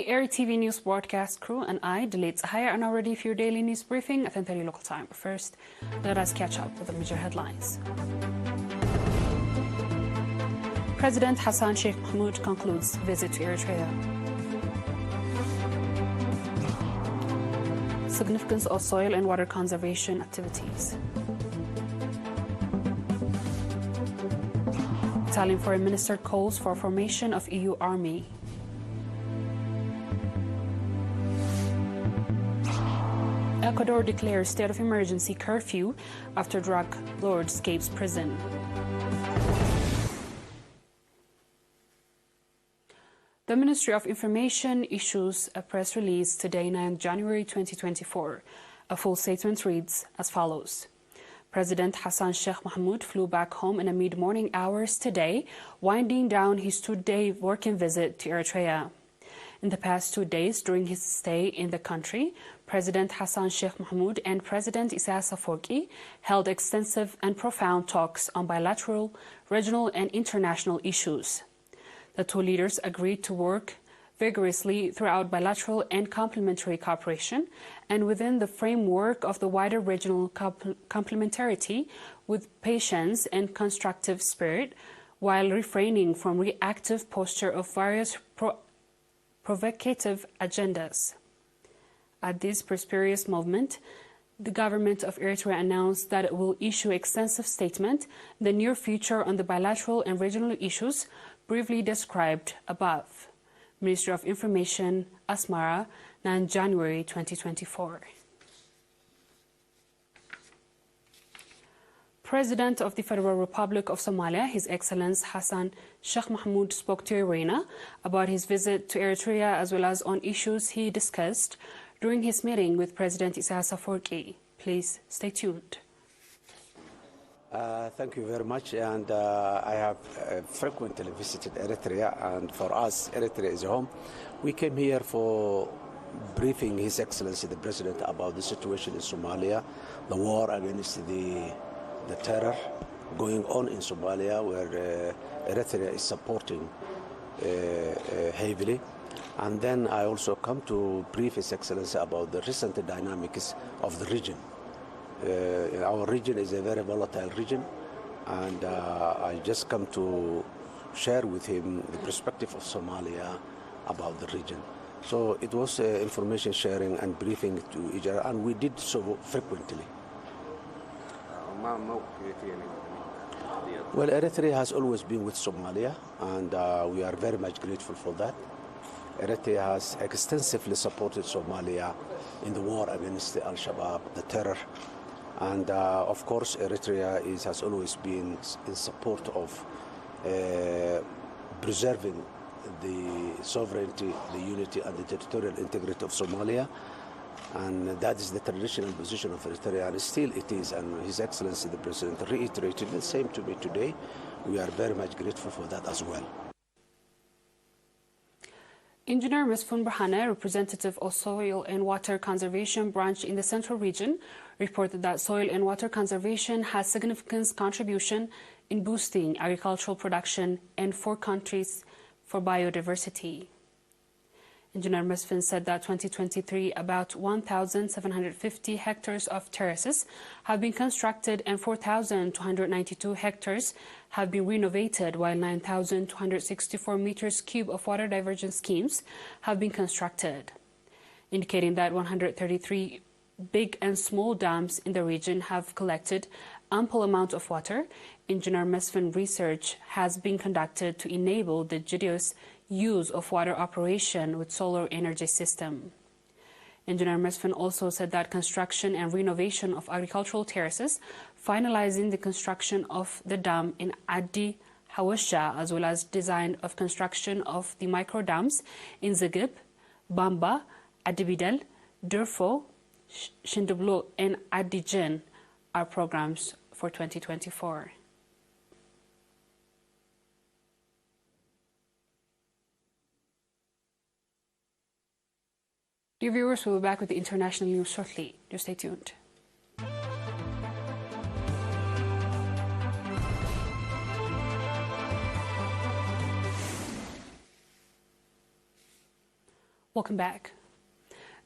The ERi-TV news broadcast crew and I, Delayed Sahaya, are now ready for your daily news briefing at 10:30 local time. But first, let us catch up with the major headlines. President Hassan Sheikh Mohamud concludes visit to Eritrea. Significance of soil and water conservation activities. Italian Foreign Minister calls for formation of EU army. Ecuador declares state of emergency curfew after drug lord escapes prison. The Ministry of Information issues a press release today, 9 January 2024. A full statement reads as follows. President Hassan Sheikh Mohamud flew back home in the mid-morning hours today, winding down his two-day working visit to Eritrea. In the past 2 days during his stay in the country, President Hassan Sheikh Mohamud and President Isaias Afwerki held extensive and profound talks on bilateral, regional and international issues. The two leaders agreed to work vigorously throughout bilateral and complementary cooperation and within the framework of the wider regional complementarity with patience and constructive spirit, while refraining from reactive posture of various provocative agendas. At this prosperous movement, the government of Eritrea announced that it will issue extensive statement in the near future on the bilateral and regional issues briefly described above. Ministry of Information, Asmara, 9 January 2024. President of the Federal Republic of Somalia, His Excellency Hassan Sheikh Mohamud, spoke to IRENA about his visit to Eritrea as well as on issues he discussed during his meeting with President Isaias Afwerki. Please stay tuned. Thank you very much. And I have frequently visited Eritrea, and for us, Eritrea is home. We came here for briefing His Excellency the President about the situation in Somalia, the war against the terror going on in Somalia, where Eritrea is supporting heavily. And then I also come to brief His Excellency about the recent dynamics of the region. Our region is a very volatile region, and I just come to share with him the perspective of Somalia about the region. So it was information sharing and briefing to each other, and we did so frequently. Well, Eritrea has always been with Somalia, and we are very much grateful for that. Eritrea has extensively supported Somalia in the war against the Al-Shabaab, the terror. And of course, Eritrea has always been in support of preserving the sovereignty, the unity, and the territorial integrity of Somalia. And that is the traditional position of Eritrea, and still it is. And His Excellency the President reiterated the same to me today. We are very much grateful for that as well. Engineer Misfun Barhane, representative of Soil and Water Conservation Branch in the Central Region, reported that soil and water conservation has significant contribution in boosting agricultural production and for countries for biodiversity. Engineer Misfun said that 2023, about 1,750 hectares of terraces have been constructed and 4,292 hectares have been renovated, while 9,264 meters cube of water diversion schemes have been constructed, indicating that 133 big and small dams in the region have collected ample amount of water. Engineer Misfun research has been conducted to enable the judicious use of water operation with solar energy system. Engineer Misfun also said that construction and renovation of agricultural terraces, finalizing the construction of the dam in Adi Hawasha, as well as design of construction of the micro dams in Zagib, Bamba, Adibidal, Durfo, Shindublo, and Adijan are programs for 2024. Dear viewers, we'll be back with the international news shortly. Just stay tuned. Welcome back.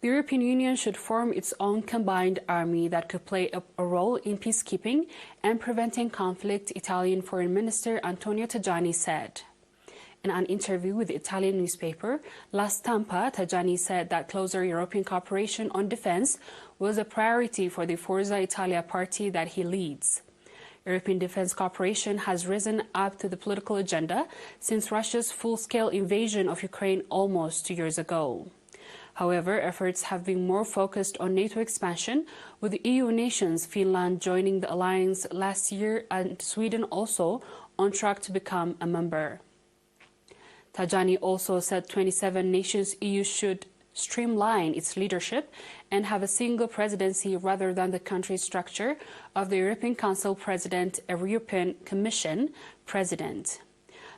The European Union should form its own combined army that could play a role in peacekeeping and preventing conflict, Italian Foreign Minister Antonio Tajani said. In an interview with the Italian newspaper La Stampa, Tajani said that closer European cooperation on defense was a priority for the Forza Italia party that he leads. European defense cooperation has risen up to the political agenda since Russia's full-scale invasion of Ukraine almost 2 years ago. However, efforts have been more focused on NATO expansion, with the EU nations, Finland joining the alliance last year and Sweden also on track to become a member. Tajani also said 27 nations EU should streamline its leadership and have a single presidency rather than the country structure of the European Council President, a European Commission President.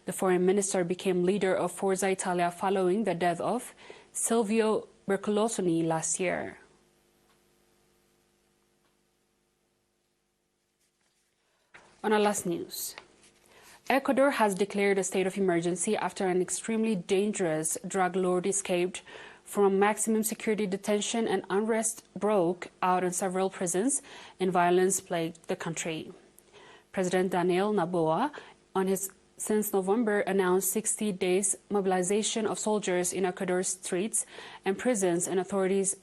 The foreign minister became leader of Forza Italia following the death of Silvio Berlusconi last year. On our last news, Ecuador has declared a state of emergency after an extremely dangerous drug lord escaped from maximum security detention and unrest broke out in several prisons and violence plagued the country. President Daniel Noboa, on his since November, announced 60 days mobilization of soldiers in Ecuador's streets and prisons, and authorities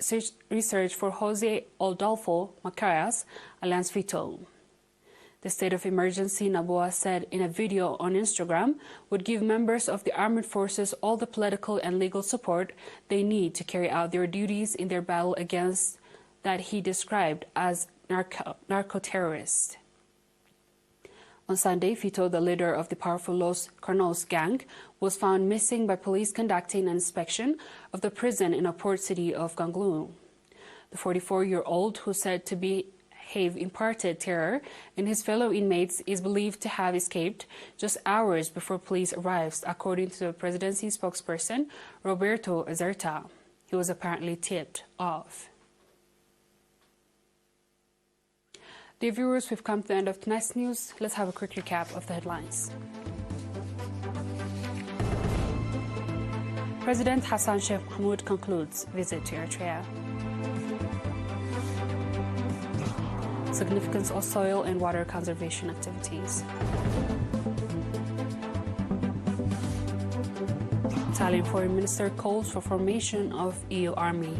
research for Jose Adolfo Macarias, Alliance Veto. The state of emergency, Noboa said in a video on Instagram, would give members of the armed forces all the political and legal support they need to carry out their duties in their battle against that he described as narco-terrorists. On Sunday, Fito, the leader of the powerful Los Carnos gang, was found missing by police conducting an inspection of the prison in a port city of Ganglu. The 44-year-old, who said to have imparted terror in his fellow inmates, is believed to have escaped just hours before police arrived, according to the presidency spokesperson Roberto Azerta. He was apparently tipped off. Dear viewers, we've come to the end of tonight's news. Let's have a quick recap of the headlines. President Hassan Sheikh Mohamud concludes visit to Eritrea. Significance of soil and water conservation activities. Italian Foreign Minister calls for formation of EU army.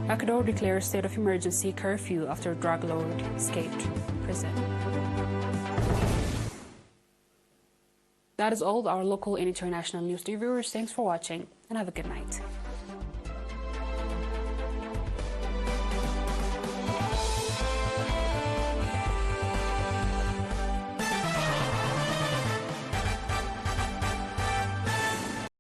Ecuador declares state of emergency curfew after drug lord escaped prison. That is all our local and international news. Dear viewers, thanks for watching and have a good night.